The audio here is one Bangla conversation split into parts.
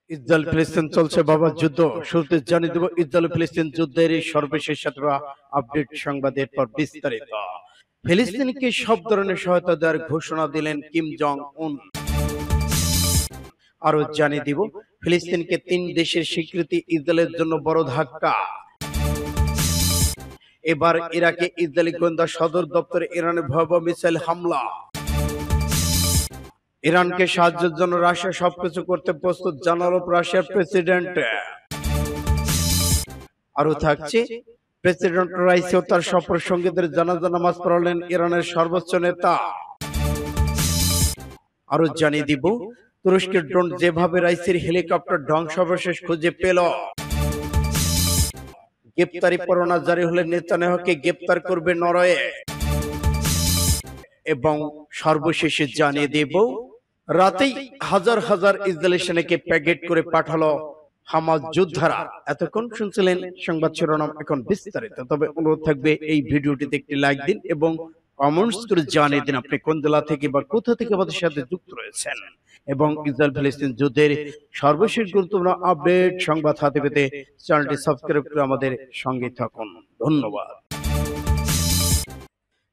ইসরায়েল ফিলিস্তিন চলছে বাবা যুদ্ধ। শুরুতে জানিয়ে দেব ইসরায়েল ফিলিস্তিন যুদ্ধের এই সর্বশেষ আপডেট সংবাদের পর বিস্তারিত। ফিলিস্তিনকে সব ধরনের সহায়তা দেওয়ার ঘোষণা দিলেন কিম জং উন। আরো জানিয়ে দিব ফিলিস্তিনকে 3 দেশের স্বীকৃতি ইসরায়েলের জন্য বড় ধাক্কা। এবার ইরাকে ইসরায়েলি গোয়েন্দা সদর দপ্তরে ইরানের ভয়াবহ মিসাইল হামলা। ইরানকে সাহায্যের জন্য রাশিয়া সবকিছু করতে প্রস্তুত জানালো রাশিয়ার প্রেসিডেন্ট। আরো থাকছে প্রেসিডেন্ট রাইসি ও তার সফর সঙ্গীদের জানাজা নামাজ পড়ালেন ইরানের সর্বোচ্চ নেতা। আরো জানিয়ে দিব তুরস্কের ড্রোন যেভাবে রাইসির হেলিকপ্টার ধ্বংসাবশেষ খুঁজে পেল। গ্রেপ্তারি পরোয়ানা জারি হলে নেতানিয়াহুকে গ্রেপ্তার করবে নরওয়ে। এবং সর্বশেষে জানিয়ে দেব রাতেই হাজার হাজার ইসরায়েলি সেনাকে প্যাকেট করে পাঠালো হামাস যোদ্ধারা। এতক্ষণ শুনছিলেন সংবাদ শিরোনাম, এখন বিস্তারিত। তবে অনুরোধ থাকবে এই ভিডিওটিতে একটি লাইক দিন এবং কমেন্টস করে জানিয়ে দিন আপনি কোন জেলা থেকে বা কোথা থেকে আমাদের সাথে যুক্ত রয়েছেন। এবং ইসরায়েল ফিলিস্তিন যুদ্ধের সর্বশেষ গুরুত্বপূর্ণ আপডেট সংবাদ হাতে পেতে চ্যানেলটি সাবস্ক্রাইব করে আমাদের সঙ্গে থাকুন। ধন্যবাদ।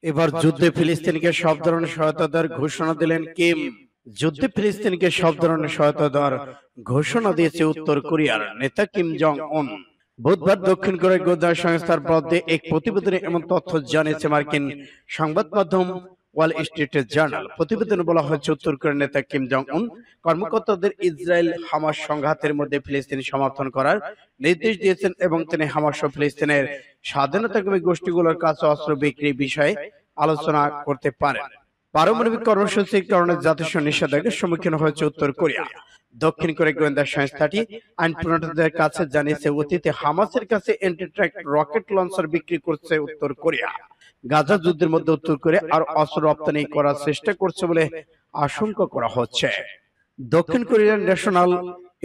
এবার যুদ্ধে ফিলিস্তিনকে সব ধরনের সহায়তা দেওয়ার ঘোষণা দিলেন কিম। যুদ্ধে ফিলিস্তিনকে সব ধরনের সহায়তা দেওয়ার ঘোষণা দিয়েছে উত্তর কোরিয়ার নেতা কিম জং উন। বুধবার দক্ষিণ কোরিয়ার গোয়েন্দা সংস্থার বিরুদ্ধে এক প্রতিবেদনে এমন তথ্য জানিয়েছে মার্কিন সংবাদ মাধ্যম ওয়াল স্ট্রিট জার্নাল। প্রতিবেদনে বলা হয়েছে উত্তর কোরিয়ার নেতা কিম জং উন কর্মকর্তাদের ইসরায়েল হামাস সংঘাতের মধ্যে ফিলিস্তিন সমর্থন করার নির্দেশ দিয়েছেন এবং তিনি হামাস ও ফিলিস্তিনের স্বাধীনতাকামী গোষ্ঠীগুলোর কাছে অস্ত্র বিক্রির বিষয়ে আলোচনা করতে পারেন। পারমাণবিক কর্মসূচির কারণে জাতিসংঘ নিষেধাজ্ঞার সম্মুখীন হয়েছে উত্তর কোরিয়া। দক্ষিণ কোরিয়া গোয়েন্দা সংস্থাটি আইন প্রণেতাদের কাছে জানিয়েছে অতীতে হামাসের কাছে অ্যান্টি-ট্যাঙ্ক রকেট লঞ্চার বিক্রি করছে উত্তর কোরিয়া। গাজা যুদ্ধের মধ্যে উত্তর কোরিয়া আর অস্ত্র রপ্তানি করার চেষ্টা করছে বলে আশঙ্কা করা হচ্ছে। দক্ষিণ কোরিয়ার ন্যাশনাল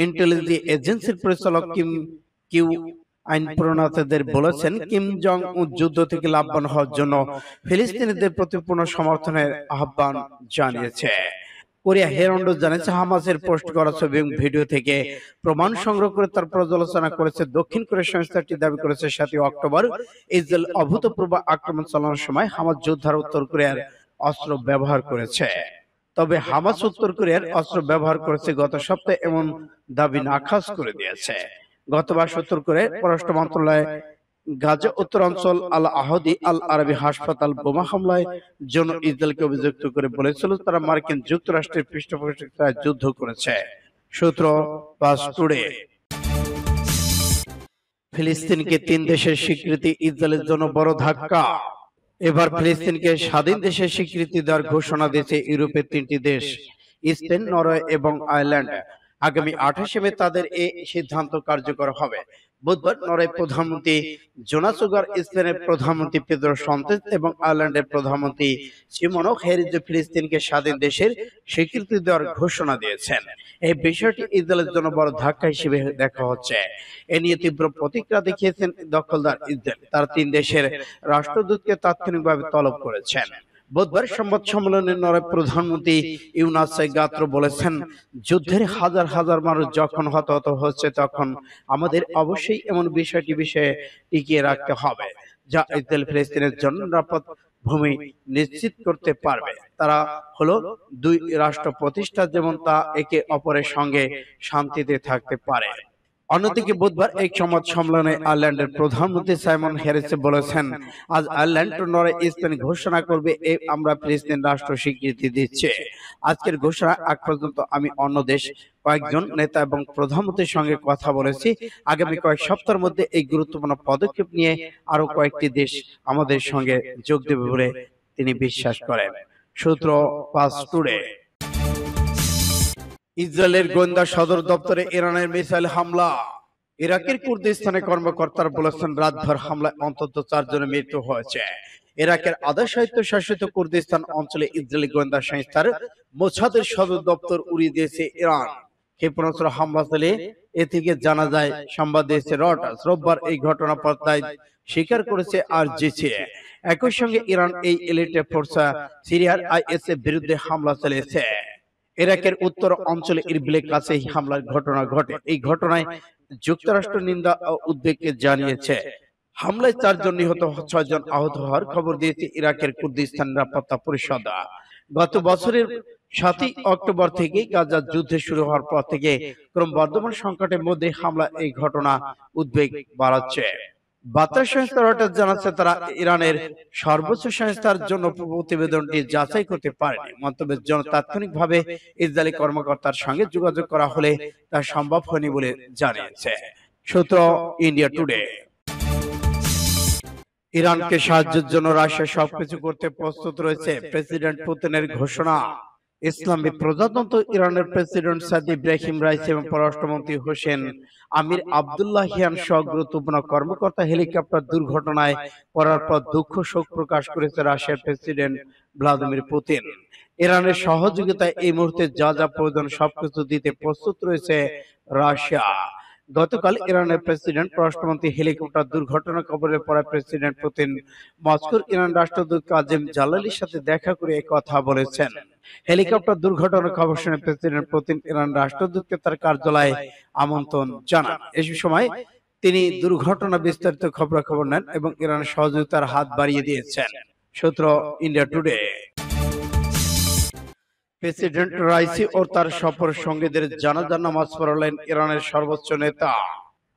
ইন্টেলিজেন্স এজেন্সির পরিচালক কিউ আইন প্রণেতাদের বলেছেন কিম জং উন যুদ্ধ থেকে লাভবান হওয়ার জন্য ফিলিস্তিনিদের প্রতি পূর্ণ সমর্থনের আহ্বান জানিয়েছে। কোরিয়া হেরাল্ড জানিয়েছে হামাসের পোস্ট করা ছবি এবং ভিডিও থেকে প্রমাণ সংগ্রহ করে তার পর্যালোচনা করেছে। দক্ষিণ কোরিয়া সংস্থাটি দাবি করেছে 7 অক্টোবর ইসরায়েল অভূতপূর্ব আক্রমণ চালানোর সময় হামাস যোদ্ধারা উত্তর কোরিয়ার অস্ত্র ব্যবহার করেছে। তবে হামাস উত্তর কোরিয়ার অস্ত্র ব্যবহার করেছে গত সপ্তাহে এমন দাবি নাকচ করে দিয়েছে। গতবার উত্তর কোরিয়ার পররাষ্ট্র মন্ত্রণালয় গাজা উত্তরাঞ্চল আল আহদি আল আরবি হাসপাতাল বোমা হামলায় জন্য ইসরায়েলকে অভিযুক্ত করে বলেছিল তারা মার্কিন যুক্তরাষ্ট্রের পৃষ্ঠপোষকতায় যুদ্ধ করেছে। সূত্র পাস টুডে। ফিলিস্তিনকে 3 দেশের স্বীকৃতি ইসরায়েলের জন্য বড় ধাক্কা। এবার ফিলিস্তিনকে স্বাধীন দেশের স্বীকৃতি দেওয়ার ঘোষণা দিয়েছে ইউরোপের 3টি দেশ, স্পেন, নরওয়ে এবং আয়ারল্যান্ড। আগামী 28 মে তাদের এই সিদ্ধান্ত কার্যকর হবে। বুধবার নরওয়ের প্রধানমন্ত্রী জোনাস সুগার, স্পেনের প্রধানমন্ত্রী পেদ্রো সানচেজ এবং আয়ারল্যান্ডের প্রধানমন্ত্রী সিমোনা হেরিজ ফিলিস্তিনকে স্বাধীন দেশের স্বীকৃতি দেওয়ার ঘোষণা দিয়েছেন। এই বিষয়টি ইসরায়েলের জন্য বড় ধাক্কা হিসেবে দেখা হচ্ছে। এ নিয়ে তীব্র প্রতিক্রিয়া দেখিয়েছেন দখলদার ইসরায়েল। তার 3 দেশের রাষ্ট্রদূতকে তাৎক্ষণিকভাবে তলব করেছেন। বুধবার সংবাদ সম্মেলনে নরওয়ের প্রধানমন্ত্রী ইউনাস গাত্র বলেছেন, যুদ্ধের হাজার হাজার মানুষ যখন হতাহত হচ্ছে তখন আমাদের অবশ্যই এমন বিষয়ে টিকিয়ে রাখতে হবে যা ইসরায়েল ফিলিস্তিনের জন্য নিরাপদ ভূমি নিশ্চিত করতে পারবে। তারা হলো 2 রাষ্ট্র প্রতিষ্ঠা, যেমন তা একে অপরের সঙ্গে শান্তিতে থাকতে পারে। অন্যদিকে বুধবার এক সংবাদ সম্মেলনে আয়ারল্যান্ডের প্রধানমন্ত্রী সাইমন হ্যারিস বলেছেন, আজ আয়ারল্যান্ড ও নরওয়ে স্পেন ঘোষণা করবে আমরা ফিলিস্তিন রাষ্ট্র স্বীকৃতি দিচ্ছি। আজকের ঘোষণা আগ পর্যন্ত আমি অন্য দেশ কয়েকজন নেতা এবং প্রধানমন্ত্রীর সঙ্গে কথা বলেছি। আগামী কয়েক সপ্তাহের মধ্যে এই গুরুত্বপূর্ণ পদক্ষেপ নিয়ে আরো কয়েকটি দেশ আমাদের সঙ্গে যোগ দেবে বলে তিনি বিশ্বাস করেন। সূত্র পাস টুডে। ইসরায়েলের গোয়েন্দা সদর দপ্তরে ইরানের মিসাইল হামলা। ইরাকের কুর্দিস্তানে কর্মকর্তারা বলেছেন রাতভর হামলায় অন্তত 4 জনের মৃত্যু হয়েছে। ইরাকের আধা স্বায়ত্তশাসিত কুর্দিস্তান অঞ্চলে ইসরায়েলি গোয়েন্দা সংস্থার মোসাদের সদর দপ্তর উড়িয়ে দিয়েছে ইরান। ক্ষেপণাস্ত্র হামলা চালিয়ে এ থেকে জানা যায়, সংবাদ দিয়েছে রয়টার্স। রোববার এই ঘটনা পর্দায় স্বীকার করেছে আরজিসি। একই সঙ্গে ইরান এই এলিটে ফোর্স সিরিয়ার আইএস এর বিরুদ্ধে হামলা চালিয়েছে। ইরাকের উত্তর অঞ্চলে ইরবিলের কাছে এই হামলার ঘটনা ঘটে। এই ঘটনায় যুক্তরাষ্ট্র নিন্দা ও উদ্বেগ জানিয়েছে। হামলায় 4 জন নিহত, 6 জন আহত হওয়ার খবর দিয়েছে ইরাকের কুর্দিস্তান নিরাপত্তা পরিষদ। গত বছরের 7ই অক্টোবর থেকে গাজার যুদ্ধ শুরু হওয়ার পর থেকে ক্রমবর্ধমান সংকটের মধ্যে হামলা এই ঘটনা উদ্বেগ বাড়াচ্ছে। বার্তা সংস্থা রয়টার্স জানাচ্ছে তারা ইরানের সর্বোচ্চ সংস্থার জন্য প্রতিবেদনটি যাচাই করতে পারেনি। মন্তব্যের জন্য তাৎক্ষণিকভাবে ইসরায়েলি কর্মকর্তার সঙ্গে যোগাযোগ করা হলে তা সম্ভব হয়নি বলে জানিয়েছে সূত্র ইন্ডিয়া টুডে। ইরানকে সাহায্যের জন্য রাশিয়া সবকিছু করতে প্রস্তুত রয়েছে, প্রেসিডেন্ট পুতিনের ঘোষণা। ইসলামী প্রজাতন্ত্র ইরানের প্রেসিডেন্ট সাদ ইব্রাহিম রাইসি এবং পররাষ্ট্রমন্ত্রী হোসেন আমির আব্দুল্লাহিয়ান সহ গুরুত্বপূর্ণ কর্মকর্তা হেলিকপ্টার দুর্ঘটনায় পড়ার পর দুঃখ শোক প্রকাশ করেছে রাশিয়ার প্রেসিডেন্ট ভ্লাদিমির পুতিন। ইরানের সহযোগিতায় এই মুহূর্তে যা যা প্রয়োজন সবকিছু দিতে প্রস্তুত রয়েছে রাশিয়া। গতকাল ইরানের প্রেসিডেন্ট পররাষ্ট্রমন্ত্রী হেলিকপ্টার দুর্ঘটনার খবরের পরে প্রেসিডেন্ট পুতিন মস্কোর ইরান রাষ্ট্রদূত কাজেম জালালির সাথে দেখা করে কথা বলেছেন। হেলিকপ্টার দুর্ঘটনার খবর শুনে প্রেসিডেন্ট পুতিন ইরান রাষ্ট্রদূতকে তার কার্যালয়ে আমন্ত্রণ জানান। এই সময় তিনি দুর্ঘটনা বিস্তারিত খবরাখবর নেন এবং ইরানের সহযোগিতার হাত বাড়িয়ে দিয়েছেন সূত্র ইন্ডিয়া টুডে। প্রেসিডেন্ট রাইসি ও তার সফর সঙ্গীদের জানাজা নামাজ পড়ালেন ইরানের সর্বোচ্চ নেতা।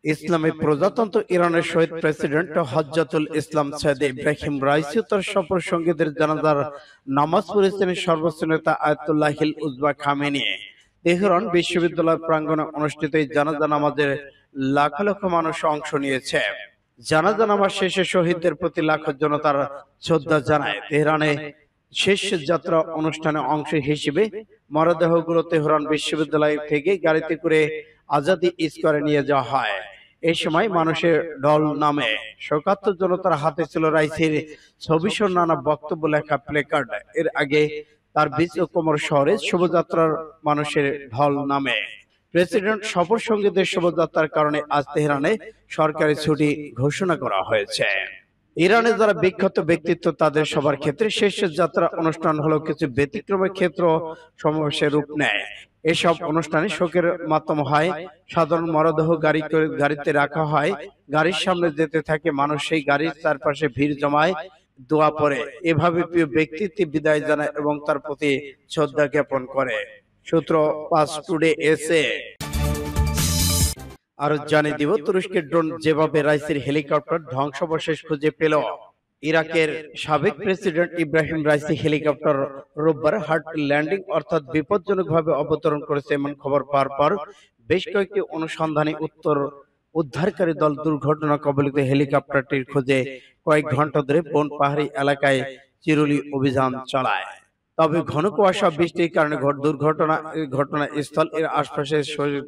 ইসলামী প্রজাতন্ত্র ইরানের শহীদ প্রেসিডেন্ট হজ্জাতুল ইসলাম সাদ ইব্রাহিম রাইসি ও তার সফর সঙ্গীদের জানাজার নামাজ পড়েছেন সর্বোচ্চ নেতা আয়াতুল্লাহ হিল উজবা খামেনি। তেহরান বিশ্ববিদ্যালয় প্রাঙ্গণে অনুষ্ঠিত এই জানাজা নামাজে লাখ লক্ষ মানুষ অংশ নিয়েছে। জানাজা নামাজ শেষে শহীদদের প্রতি লাখ জনতার শ্রদ্ধা জানায়। তেহরানে শেষ যাত্রা অনুষ্ঠানে অংশ হিসেবে মরদেহগুলো তেহরান বিশ্ববিদ্যালয় থেকে গাড়িতে করে আজাদি স্কোয়ারে নিয়ে যাওয়া হয়। এই সময় মানুষের ঢল নামে শোকার্ত জনতার হাতে ছিল রাইসির ছবিসহ নানা বক্তব্য লেখা প্লেকার্ড। এর আগে তার বীজ ও কোমর শহরে শোভাযাত্রার মানুষের ঢল নামে। প্রেসিডেন্ট সফর সঙ্গীদের শোভাযাত্রার কারণে আজ তেহরানে সরকারি ছুটি ঘোষণা করা হয়েছে। ইরানে যারা বিখ্যাত ব্যক্তিত্ব তাদের সবার ক্ষেত্রে শেষ যাত্রা অনুষ্ঠান হলো কিছু ব্যতিক্রমের ক্ষেত্র সমাবেশের রূপ নেয়। এসব অনুষ্ঠানে শোকের মাতম হয়, সাধারণ মরদেহ গাড়িতে রাখা হয়, গাড়ির সামনে যেতে থাকে মানুষ, সেই গাড়ির চারপাশে ভিড় জমায়, দোয়া পড়ে। এভাবে প্রিয় ব্যক্তিত্ব বিদায় জানায় এবং তার প্রতি শ্রদ্ধা জ্ঞাপন করে সূত্র পাঁচ টুডে এসে। আর জানিয়ে দিব তুরস্কের ড্রোন যেভাবে রাইসির হেলিকপ্টার ধ্বংসাবশেষ খুঁজে পেল। ইরাকের সাবেক প্রেসিডেন্ট ইব্রাহিম রাইসি হেলিকপ্টার রোববার হার্ড ল্যান্ডিং অর্থাৎ বিপজ্জনকভাবে অবতরণ করেছে এমন খবর পাওয়ার পর বেশ কয়েকটি অনুসন্ধানী উদ্ধারকারী দল দুর্ঘটনা কবলিত হেলিকপ্টারটির খোঁজে কয়েক ঘন্টা ধরে বন পাহাড়ি এলাকায় চিরুলি অভিযান চালায়। তবে ঘন কুয়াশা বৃষ্টির কারণে ঘটনাস্থল এর আশপাশে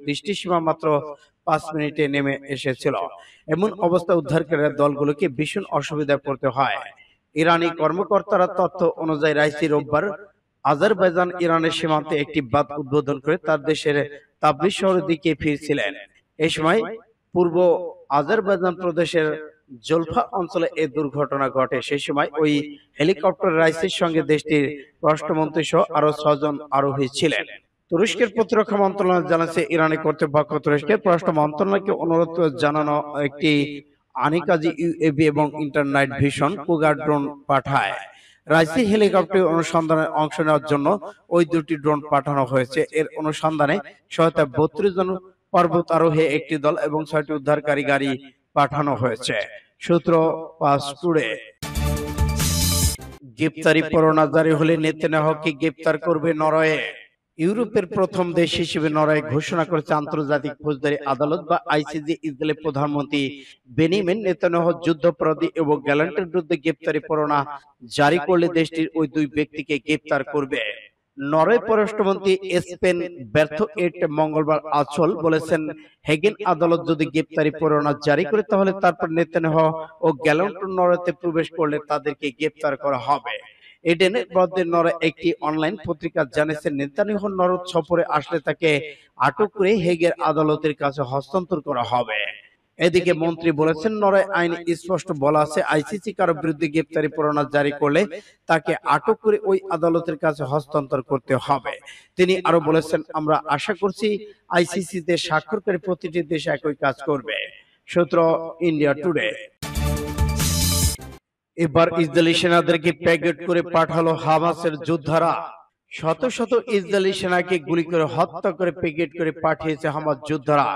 দৃষ্টিসীমা মাত্র 5 মিনিটে নেমে এসেছিল। এমন অবস্থা উদ্ধারকারী দলগুলোকে ভীষণ অসুবিধায় পড়তে হয়। ইরানি কর্মকর্তারা তথ্য অনুযায়ী রাইসি রোববার আজারবাইজান ইরানের সীমান্তে একটি বাঁধ উদ্বোধন করে তার দেশের তাবরিজ শহরের দিকে ফিরছিলেন। এই সময় পূর্ব আজারবাইজান প্রদেশের জলফা অঞ্চলে এই দুর্ঘটনা ঘটে। সেই সময় ওই হেলিকপ্টার রাইসির সঙ্গে দেশটির পররাষ্ট্রমন্ত্রী সহ আরো 6 জন আরোহী ছিলেন। তুরস্কের প্রতিরক্ষা মন্ত্রণালয় জানাচ্ছে ইরানি কর্তৃপক্ষ তুরস্কের পররাষ্ট্র মন্ত্রণালয়কে অনুরোধ জানানো একটি আনিকাজি ইউএভি এবং ইন্টারনাইট ভিশন কুগার ড্রোন পাঠায়। রাইসি হেলিকপ্টার অনুসন্ধানে অংশ নেওয়ার জন্য ওই দুটি ড্রোন পাঠানো হয়েছে। এর অনুসন্ধানে সহায়তা 32 জন পর্বত আরোহী একটি দল এবং 6টি উদ্ধারকারী গাড়ি পাঠানো হয়েছে সূত্র পাঁচ টুডে। গ্রেপ্তারি পরোয়ানা জারি হলে নেতানিয়াহুকে গ্রেপ্তার করবে নরওয়ে। ইউরোপের প্রথম দেশ হিসেবে নরওয়ে ঘোষণা করেছে আন্তর্জাতিক ফৌজদারি আদালত বা আইসিজে ইসরায়েলের প্রধানমন্ত্রী বেনিয়ামিন নেতানিয়াহু যুদ্ধাপরাধী এবং গ্যালান্টের বিরুদ্ধে গ্রেপ্তারি পরোয়ানা জারি করলে দেশটির ওই দুই ব্যক্তিকে গ্রেপ্তার করবে। নরওয়ে পররাষ্ট্রমন্ত্রী এসপেন বার্থোয়েট মঙ্গলবার আচল বলেছেন, হেগেন আদালত যদি গ্রেপ্তারি পরোয়ানা জারি করে তাহলে তারপর নেতানিয়াহু ও গ্যালান্ট নরওয়েতে প্রবেশ করলে তাদেরকে গ্রেপ্তার করা হবে। এডেনের মধ্যে নরওয়ে একটি অনলাইন পত্রিকা জানিয়েছে, নেতানিয়াহু নরওয়ে সফরে আসলে তাকে আটক করে হেগের আদালতের কাছে হস্তান্তর করা হবে। এদিকে মন্ত্রী বলেছেন, নরওয়ে আইনে স্পষ্ট বলা আছে, আইসিসি কারো বিরুদ্ধে গ্রেপ্তারি পরোয়ানা জারি করলে তাকে আটক করে ওই আদালতের কাছে হস্তান্তর করতে হবে। তিনি আরো বলেছেন, আমরা আশা করছি আইসিসিতে স্বাক্ষরকারী প্রতিটি দেশ একই কাজ করবে। সূত্র ইন্ডিয়া টুডে। এবার ইসরায়েলি সেনাদেরকে প্যাকেট করে পাঠালো হামাসের যোদ্ধারা। শত শত ইসরায়েলি সেনাকে গুলি করে হত্যা করে প্যাকেট করে পাঠিয়েছে হামাস যোদ্ধারা।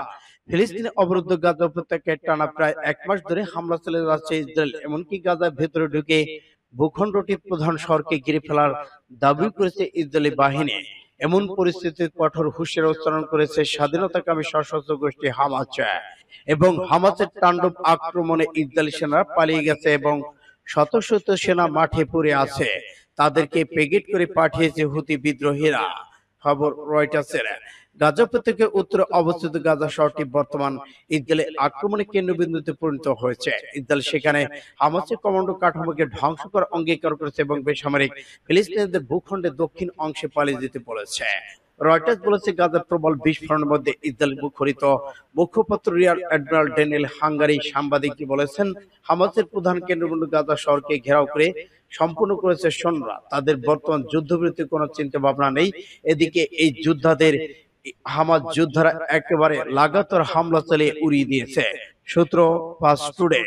ফিলিস্তিনে অবরুদ্ধ গাজা উপত্যকায় টানা প্রায় 1 মাস ধরে হামলা চালিয়ে যাচ্ছে ইসরায়েল। এমনকি গাজার ভেতরে ঢুকে ভূখণ্ডটির প্রধান শহরকে ঘিরে ফেলার দাবি করেছে ইসরায়েলি বাহিনী। এমন পরিস্থিতির কঠোর হুঁশিয়ারি উচ্চারণ করেছে স্বাধীনতাকামী সশস্ত্র গোষ্ঠী হামাস। এবং হামাসের তাণ্ডব আক্রমণে ইসরায়েলি সেনারা পালিয়ে গেছে এবং শত শত সেনা মাঠে পড়ে আছে। তাদেরকে প্যাকেট করে পাঠিয়েছে হুতি বিদ্রোহীরা। খবর রয়টার্সের। গাজা উপত্যকার উত্তরে অবস্থিত গাজা শহরটি বর্তমান ইসরায়েলের আক্রমণের কেন্দ্রবিন্দুতে পরিণত হয়েছে। ইসরায়েল সেখানে হামাসের কমান্ডো কাঠামোকে ধ্বংস করার অঙ্গীকার করেছে এবং বেসামরিক ফিলিস্তিনিদের ভূখণ্ডের দক্ষিণ অংশে পালিয়ে যেতে বলেছে। রয়টার্স বলেছে, গাজার প্রবল বিস্ফোরণের মধ্যে ইসরায়েল মুখরিত মুখপাত্র রিয়ার অ্যাডমিরাল ড্যানিয়েল হাঙ্গারি সাংবাদিককে বলেছেন, হামাসের প্রধান কেন্দ্রবিন্দু গাজা শহরকে ঘেরাও করে সম্পূর্ণ করেছে সৈন্যরা। তাদের বর্তমান যুদ্ধবিরতির কোনো চিন্তা ভাবনা নেই। এদিকে এই যোদ্ধাদের হামাস যোদ্ধারা একেবারে লাগাতার হামলা চালিয়ে উড়িয়ে দিয়েছে। সূত্র ফাস্ট টুডে।